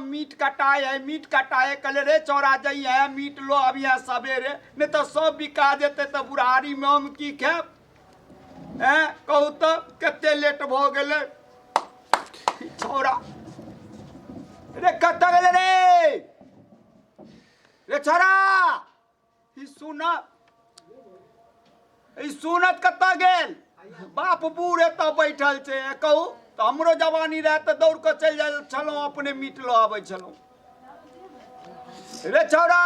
Meet कटाए कल रे चौरा जाइ है मीट लो अभी है सवेरे नहीं तो सब बिका देते तो बुढ़ारी में हम की खाब कहू तो कते लेट भ गेले छौरा रे कत गेले रे छौरा ई सुनत कत गेल बाप बूढ़ एतऽ बैठल छै कहू तो हमरो जवानी रहे तो दौड़ के चल जाए छलौं अपने मीट लो आबै छलौं रे छौरा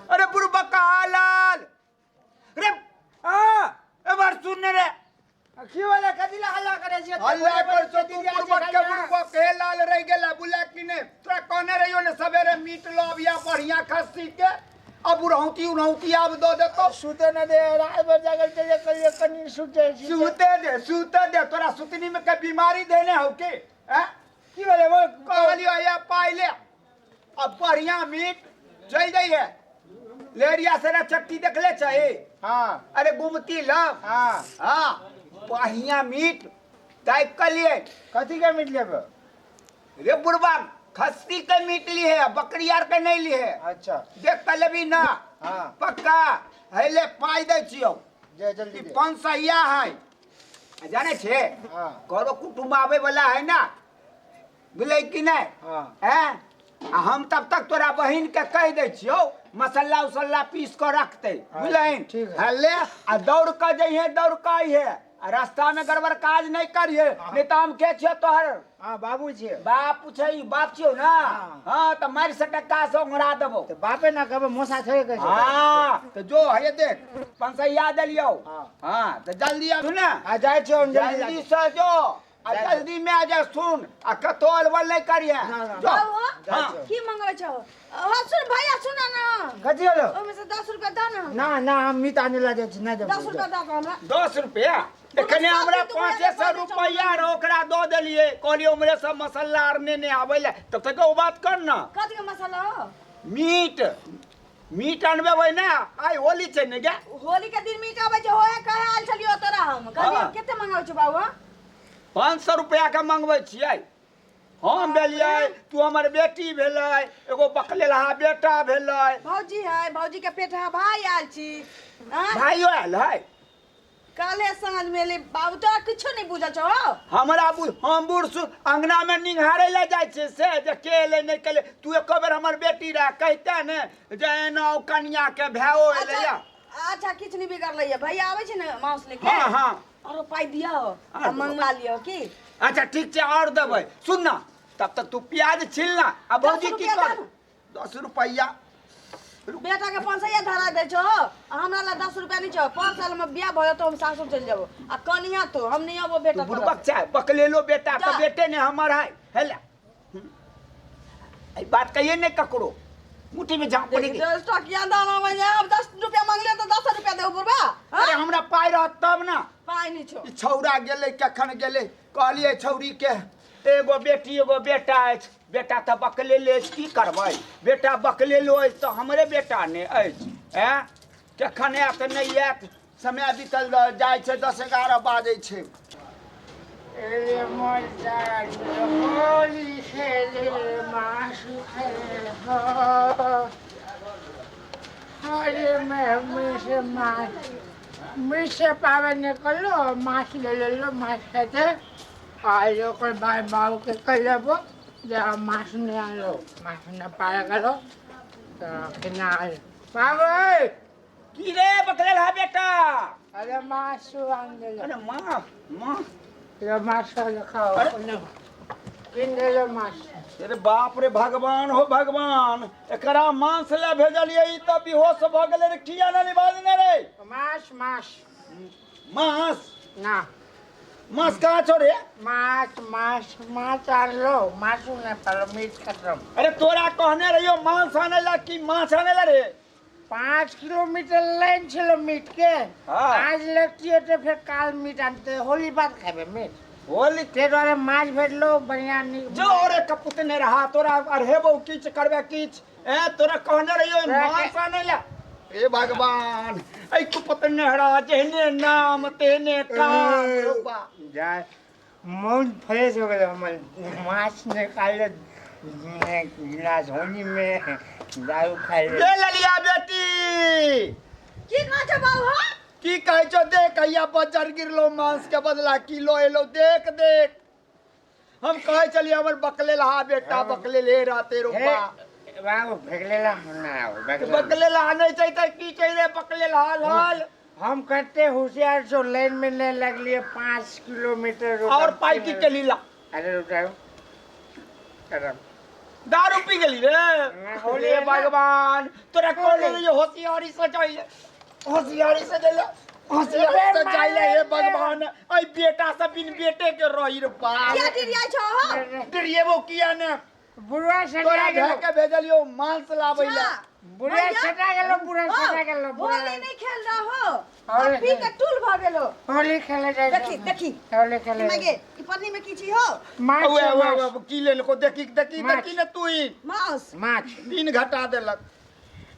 अरे बुढ़बका लाल रे एबार सुन रे की वाला कदिला हल्ला करे छै हल्ला कर तो तू बुढ़बक के लाल रह गेला बुला कि ने तोरा कहने रहियो ने सवेरे मीट लो अबिया बढ़िया खस्सी के अब उड़ौती अब दो दे तो सुते न दे रात भर जागल चले कहिए कनी सूते दे तोरा सुतनी में के बीमारी देने हो के हैं की वाला वो कहलियो या पाई ले अब बढ़िया मीट चल जाई है लेरिया से चट्टी देख ले चाहे हां अरे गुमती लव हां बढ़िया मीट तय कर लिए कथी के मीट लेबे रे बुढ़बा खस्सी के मीट ली है बकरी यार के नहीं ली है अच्छा देख कर लेबी ना हां पक्का हेले पाई दे छियो जे जल्दी दे 500 है जाने छे हां करो कुटुंब आवे वाला है ना बुझले कि नहीं हां हैं हम तब तक तोरा बहिन के कह दे छियो मसाला उसल्ला पीस कर रखते बुझलहिन ठीक है हल्ले आ दौड़ कर जइहे दौड़ के आइहे रास्ता में गड़बड़ काज नहीं करिए नहीं तो हम के छियो तोहर हां बाबू छै बाप छै बाप छियो ना हां तो मार सटका से ओंगरा देबो तो बापे ना कहबे मोसा थोड़े कह छै हां तो जो है देख 500 याद लियो हां तो जल्दी आ ना आ जाय छै हम जल्दी से जो आ जल्दी में आ जा सुन आ कतो अलवल नहीं करिए जो हां की मंगवे छौ सुन भैया सुन ना कथी होलो ओमे से 10 रुपया द ना ना ना हम मीट आने ला जाय छै ना देबो 10 रुपया द हमरा 10 रुपया एखने हमरा 500 रुपया रोकड़ा दो देलिए कहलियो हमरे सब मसाला आर ने आवेले तब तक ओ बात कर ना कथी के मसाला हो मीट अनबे वही ना आई होली छै ने गे होली के दिन मीट आबै छै होए कहे आल छलियो तोरा हम कथी केते मंगाउ छ बाबू 500 रुपया के मंगबै छियै हम भेलियै तू हमर बेटी भेलै एगो बकलेलहा बेटा भेलै भौजी है भौजी के पेट है भाई आल छी भाइयो आयल है काले साँझ में ले बाबू तो कुछो नहीं बुझल छौ हमरा हम बूढ़ अंगना में निंघारे ले जाय छै से जे केले नहीं केले तू एक बेर हमर बेटी रह कहते ने जे एना कन्या के भाओ एले या अच्छा किछ नहीं बिगड़लै है भैया आबै छै ने मांस लेके हां हां और पाई दिया हो हम मंगवा लियो की अच्छा ठीक छै और देबै सुन ना तब तक तू प्याज छील ना अब भौजी की कर 10 रुपया बेटा के 500 धरा दे छो हमरा ला 10 रुपया नहीं छो 5 साल में बियाह भयो तो हम सासुर चल जाबो आ कनिया तो हम नहीं आबो बेटा तो बुढ़बक चाहे बकलेलो बेटा तो बेटे ने हमर है हेला ई बात कहिए नहीं ककरो मुट्ठी में झाप पड़ी 10 टकिया दाना में अब 10 रुपया मांगले तो 10 रुपया देबो बुढ़बा अरे हमरा पाई रहत तब ना पाई नहीं छो छौरा गेले कखन गेले कहलिए छौरी के एगो बेटी एगो बेटा अछि बेटा तो बकले ले की करबै बेटा बकले लो तो हमरे बेटा ने अछि हैं कखन आयत नहीं आयत समय बीतल जाय छै 10-11 बाजै छै ए मोर जान होली खेले मासु खेले हो अरे मैं मिसे पावे ने कलो मास ले लो मास खाते आयो कोई भाई बाबू के कलेबो जा मास ने आलो मास ने पाया करो तो किना बाबू की रे बकलेल हा बेटा अरे मास आन दे अरे मां ये मास खाओ किन दे लो मास अरे बाप रे भगवान हो भगवान एकरा मांस ले भेजलिए ई त बेहोश भ गेले रे किया ना निभाजने रे मास मास मांस ना मांस कहाँ छोड़े मास आन लो मासू ने पर मीट खत्म अरे तोरा कहने रहियो मांस आने ला कि मांस आने ला रे 5 किलोमीटर लाइन छलो मीट के हाँ। आज लगती है तो फिर काल मीट आनते होली बाद खाबे मीट होली ते द्वारे माछ भेटलो बढ़िया नी जो रे कपुत ने रहा तोरा अरहेबो किछ करबे किछ ए तोरा कहने रहियो मांस आने ला ए भगवान ऐ कपुत ने रहा जेने नाम तेने काम रोबा जाय मूड फ्रेश हो गया हमर माछ निकाले गिलास होनी में दारू खाए ए ललिया बेटी की कहै छ बाबू हो की कहै छो देख कहिया बजर गिरलो मांस के बदला किलो एलो देख देख हम कहै छलिए हमर बकले लहा बेटा बकले ले रहते रुपा बाबू फेकलेला ना बकले लहा नहीं चाहिए की चाहिए बकले लहा लाल हम करते होशियार जो लाइन में नहीं लगलिए 5 किलोमीटर और पाई की चली ला अरे रुकाओ दारू पी गली रे होली हे है ना। भगवान तोरा कौन ये होशियारी से चाहिए होशियारी से ले होशियारी से चाहिए हे भगवान आई बेटा सब बिन बेटे के रही रे बाप क्या डिरियाइ छ हो डरिए वो किया ने बुढ़वा तोरा सटा घर गेलो के भेजलियो मांस लाबै ला बुढ़वा सटा गेलो बुढ़वा सटा गेलो होली नहीं खेल रहा हो होली और पी के टूल भ गेलो होली खेले जाए देखी देखी होली खेले मागे ई पन्नी में की छी हो माछ ओए की ले को देखी देखी माछ। देखी ने तू ही मांस माछ दिन घटा देलक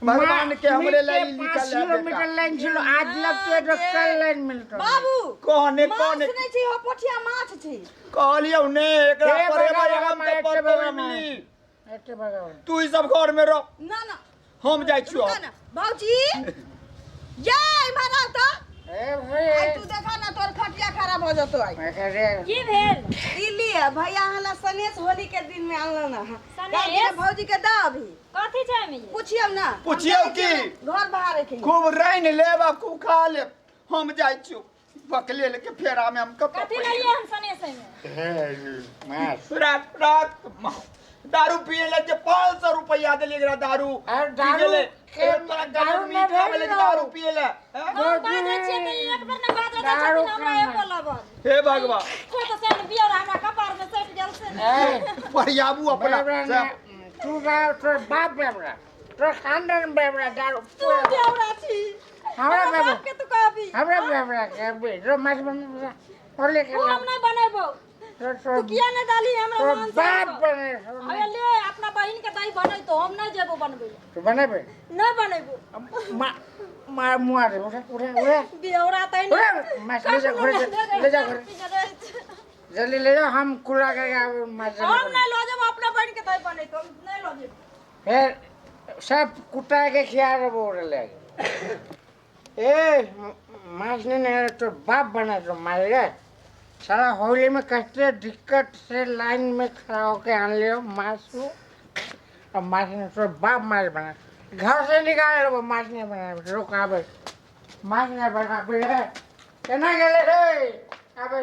भगवान के हमरे लाइन लिखल 5 है किलोमीटर बेटा लाइन छलो आज लगते तो कल लाइन मिलतो बाबू कोने माछ कोने नहीं छी हो पोठिया माछ छी कहलियो ने एकरा हे पर भगवान, हम एते तो पर भगवान। मिली एते भगवान तू ही सब घर में रह ना ना हम जाय छियो रुका ना भौजी ये मारा तो ए आई भाई तू देखा ना तोर खटिया खराब हो जतो आई अरे की भेल ई लिए भैया हला सनेस होली के दिन में आनलो ना सनेस? भौजी के दा अभी कथी छै में पूछियो ना पूछियो की? घर बाहर के खूब रैन लेब आ खूब खा लेब हम जाय छियो बकले लेके फेरा में हम कब कथी लइए हम सने से में माछ रात रात दारू पिए ले जे 500 रुपया देले एकरा दारू और पी दारू गेले। के ए, तोरा दारू दारू में में खावे ले भेल दारू लो। पिए ले हैं? हम बाजे छिए त एक बार न बाजे दारू छथिन हमरा खाना। एको लबन हे भगवान को तो सेन बियर हमरा कपार में सेट गेल से ने ए परियाबू अपना बेबरा तू तोर बाप बेबरा तोर खानदान बेबरा दारू तू देवरा छी हमरा हमरा बेबरा बाप के तू कहबी हमरा बेबरा के बे रो माछ बने होली तू हम खेले नहीं बनेबो तो तू किया न डाली हमरा तो मान बाप से बने अबे ले अपना बहिन के दाई बनै तो हम नहीं जेबो बनबै तू बनेबे नहीं बनेबो मार मुआर उठा उठा उठा देवरा तै उठा माछ ले जा घर ले जा घर जल्दी ले जाओ हम कुला के माछ हम नहीं लो जब अपना बहिन के दाई बनै तो नहीं लो जेबो फिर सब कुटा के खिया रे बोल ले ए माछ ने तो बाप बना तो मार रे साला होली में कैसे दिक्कत से लाइन में खड़ा होके आन लियो माछ को और माछ ने तो बाप मार बना घर से निकाल लो माछ ने बना रोक आबे माछ ने बना बे केना गेले रे आबे